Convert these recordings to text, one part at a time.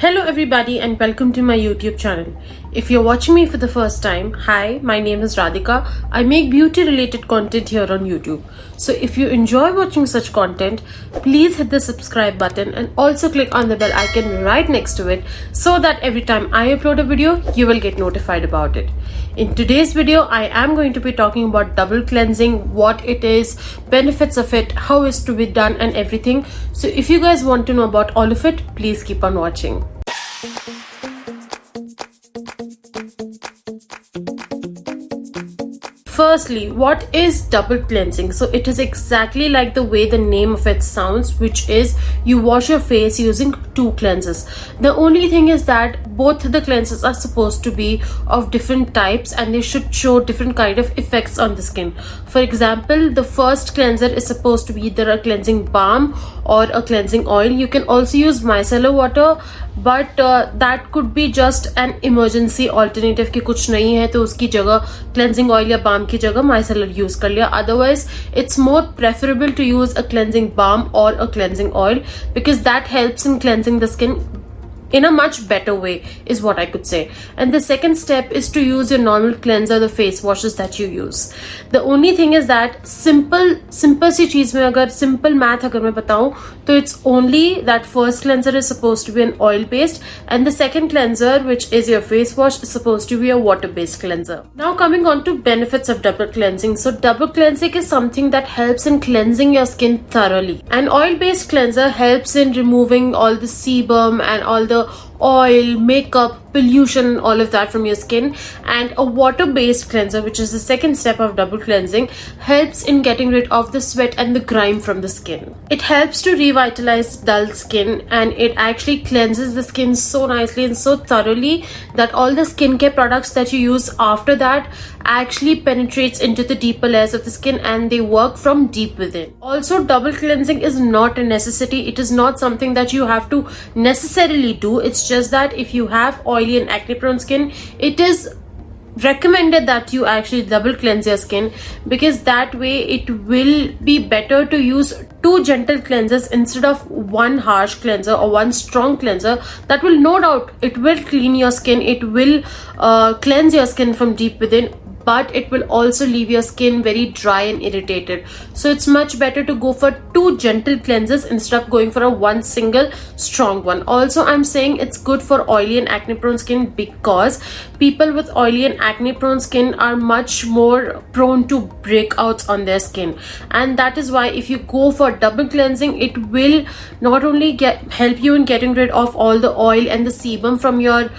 Hello everybody and welcome to my YouTube channel. If you're watching me for the first time, hi, my name is Radhika. I make beauty related content here on YouTube. So if you enjoy watching such content, please hit the subscribe button and also click on the bell icon right next to it so that every time I upload a video, you will get notified about it. In today's video, I am going to be talking about double cleansing, what it is, benefits of it, how it's to be done and everything. So if you guys want to know about all of it, please keep on watching. Firstly, what is double cleansing? So it is exactly like the way the name of it sounds, which is you wash your face using two cleansers. The only thing is that both the cleansers are supposed to be of different types and they should show different kind of effects on the skin. For example, the first cleanser is supposed to be either a cleansing balm or a cleansing oil. You can also use micellar water, but that could be just an emergency alternative कि कुछ नहीं है तो उसकी जगह cleansing oil या balm की जगह micellar use कर लिया. Otherwise, it's more preferable to use a cleansing balm or a cleansing oil because that helps in cleansing the skin in a much better way is what I could say. And the second step is to use your normal cleanser, the face washes that you use. The only thing is that simple सी चीज में अगर simple math अगर मैं बताऊं तो it's only that first cleanser is supposed to be an oil based and the second cleanser, which is your face wash, is supposed to be a water based cleanser. Now coming on to benefits of double cleansing. So double cleansing is something that helps in cleansing your skin thoroughly. An oil based cleanser helps in removing all the sebum and all the oil, makeup, pollution, all of that from your skin, and a water based cleanser, which is the second step of double cleansing, helps in getting rid of the sweat and the grime from the skin. It helps to revitalize dull skin and it actually cleanses the skin so nicely and so thoroughly that all the skincare products that you use after that actually penetrates into the deeper layers of the skin and they work from deep within. Also, double cleansing is not a necessity. It is not something that you have to necessarily do. It's just that if you have oily and acne prone skin, it is recommended that you actually double cleanse your skin because that way it will be better to use two gentle cleansers instead of one harsh cleanser or one strong cleanser. That will no doubt, it will clean your skin, it will cleanse your skin from deep within, but it will also leave your skin very dry and irritated. So it's much better to go for two gentle cleansers instead of going for a one single strong one. Also, I'm saying it's good for oily and acne prone skin because people with oily and acne prone skin are much more prone to breakouts on their skin, and that is why if you go for double cleansing, it will not only help you in getting rid of all the oil and the sebum from your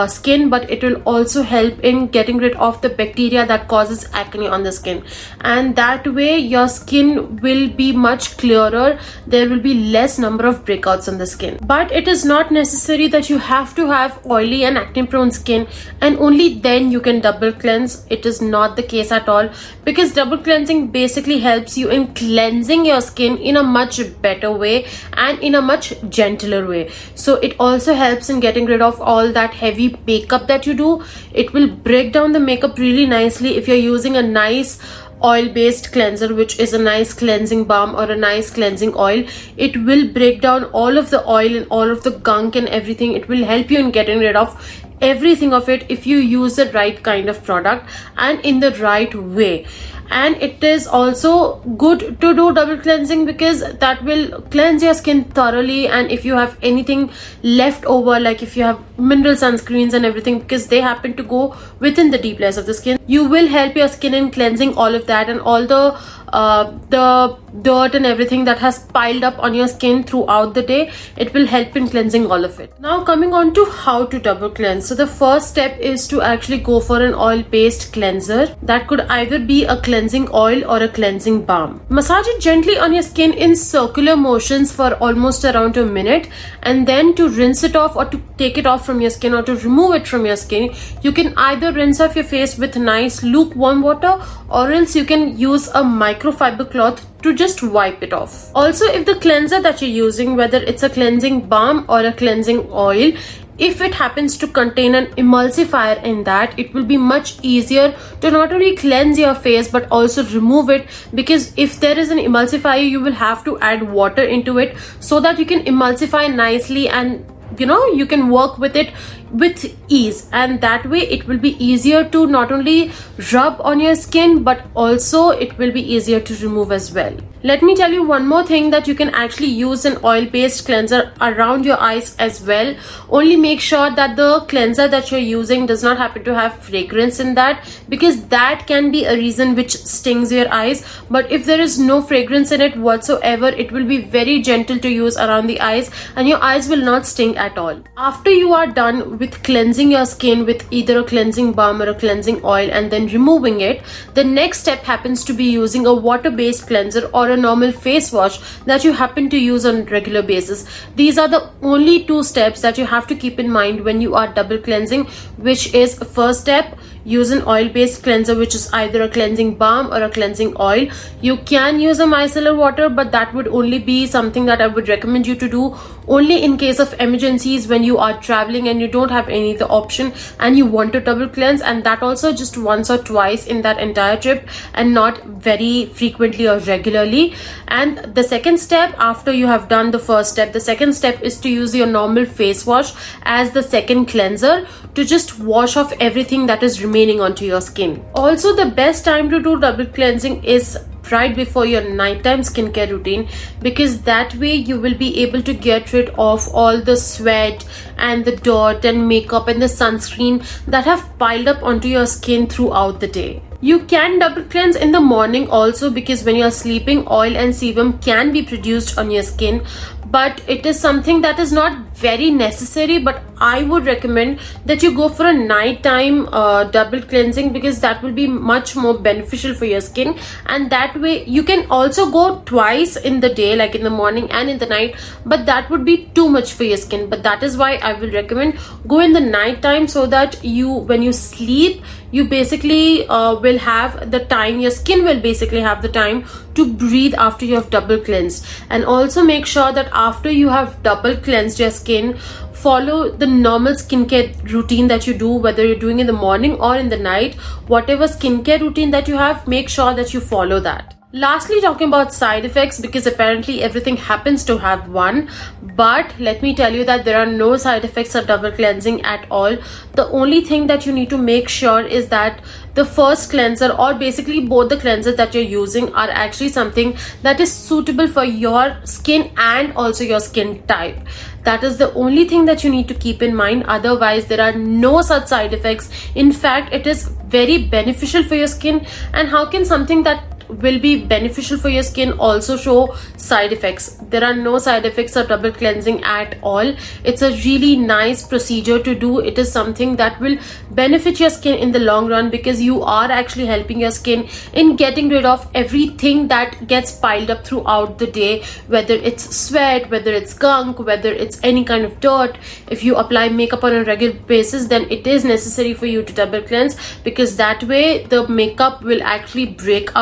skin, but it will also help in getting rid of the bacteria that causes acne on the skin, and that way your skin will be much clearer. There will be less number of breakouts on the skin. But it is not necessary that you have to have oily and acne prone skin and only then you can double cleanse. It is not the case at all because double cleansing basically helps you in cleansing your skin in a much better way and in a much gentler way. So it also helps in getting rid of all that heavy makeup that you do. It will break down the makeup really nicely if you're using a nice oil based cleanser, which is a nice cleansing balm or a nice cleansing oil. It will break down all of the oil and all of the gunk and everything. It will help you in getting rid of everything of it if you use the right kind of product and in the right way. And it is also good to do double cleansing because that will cleanse your skin thoroughly, and if you have anything left over, like if you have mineral sunscreens and everything, because they happen to go within the deep layers of the skin, you will help your skin in cleansing all of that and all the dirt and everything that has piled up on your skin throughout the day. It will help in cleansing all of it. Now coming on to how to double cleanse. So the first step is to actually go for an oil based cleanser. That could either be a cleansing oil or a cleansing balm. Massage it gently on your skin in circular motions for almost around a minute, and then to rinse it off or to take it off from your skin or to remove it from your skin, you can either rinse off your face with nice lukewarm water or else you can use a microfiber cloth to just wipe it off. Also, if the cleanser that you're using, whether it's a cleansing balm or a cleansing oil, if it happens to contain an emulsifier in that, it will be much easier to not only cleanse your face but also remove it, because if there is an emulsifier, you will have to add water into it so that you can emulsify nicely and you can work with it with ease, and that way it will be easier to not only rub on your skin, but also it will be easier to remove as well. Let me tell you one more thing, that you can actually use an oil-based cleanser around your eyes as well. Only make sure that the cleanser that you're using does not happen to have fragrance in that, because that can be a reason which stings your eyes. But if there is no fragrance in it whatsoever, it will be very gentle to use around the eyes, and your eyes will not sting at all. After you are done with cleansing your skin with either a cleansing balm or a cleansing oil and then removing it, the next step happens to be using a water-based cleanser or a normal face wash that you happen to use on a regular basis. These are the only two steps that you have to keep in mind when you are double cleansing, which is first step, use an oil-based cleanser, which is either a cleansing balm or a cleansing oil. You can use a micellar water, but that would only be something that I would recommend you to do only in case of emergencies, when you are traveling and you don't have any other option and you want to double cleanse, and that also just once or twice in that entire trip and not very frequently or regularly. And the second step, after you have done the first step, the second step is to use your normal face wash as the second cleanser to just wash off everything that is remaining onto your skin. Also, the best time to do double cleansing is right before your nighttime skincare routine, because that way you will be able to get rid of all the sweat and the dirt and makeup and the sunscreen that have piled up onto your skin throughout the day. You can double cleanse in the morning also, because when you're sleeping, oil and sebum can be produced on your skin, but it is something that is not very necessary. But I would recommend that you go for a nighttime double cleansing, because that will be much more beneficial for your skin. And that way you can also go twice in the day, like in the morning and in the night, but that would be too much for your skin. But that is why I will recommend go in the night time, so that when you sleep, you basically will have the time, your skin will basically have the time to breathe after you have double cleansed. And also make sure that after you have double cleansed your skin, follow the normal skincare routine that you do, whether you're doing in the morning or in the night. Whatever skincare routine that you have, make sure that you follow that. Lastly, talking about side effects, because apparently everything happens to have one, but let me tell you that there are no side effects of double cleansing at all. The only thing that you need to make sure is that the first cleanser, or basically both the cleansers that you're using, are actually something that is suitable for your skin and also your skin type. That is the only thing that you need to keep in mind. Otherwise, there are no such side effects. In fact, it is very beneficial for your skin. And how can something that will be beneficial for your skin also show side effects? There are no side effects of double cleansing at all. It's a really nice procedure to do. It is something that will benefit your skin in the long run, because you are actually helping your skin in getting rid of everything that gets piled up throughout the day, whether it's sweat, whether it's gunk, whether it's any kind of dirt. If you apply makeup on a regular basis, then it is necessary for you to double cleanse, because that way the makeup will actually break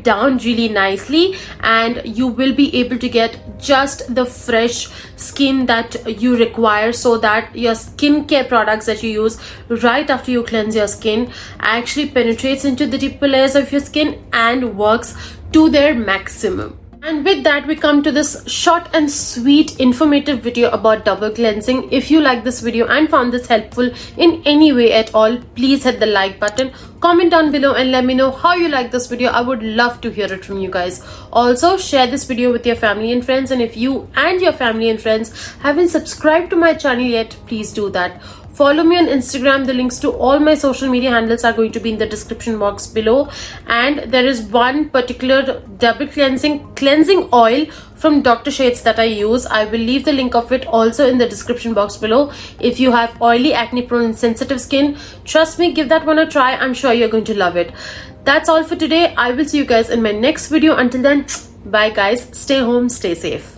down really nicely, and you will be able to get just the fresh skin that you require, so that your skincare products that you use right after you cleanse your skin actually penetrates into the deeper layers of your skin and works to their maximum. And with that, we come to this short and sweet informative video about double cleansing. If you like this video and found this helpful in any way at all, please hit the like button, comment down below and let me know how you like this video. I would love to hear it from you guys. Also, share this video with your family and friends, and if you and your family and friends haven't subscribed to my channel yet, please do that. Follow me on Instagram. The links to all my social media handles are going to be in the description box below. And there is one particular double cleansing oil from Dr. Shades that I use. I will leave the link of it also in the description box below. If you have oily, acne prone and sensitive skin, trust me, give that one a try. I'm sure you're going to love it. That's all for today. I will see you guys in my next video. Until then, bye guys. Stay home, stay safe.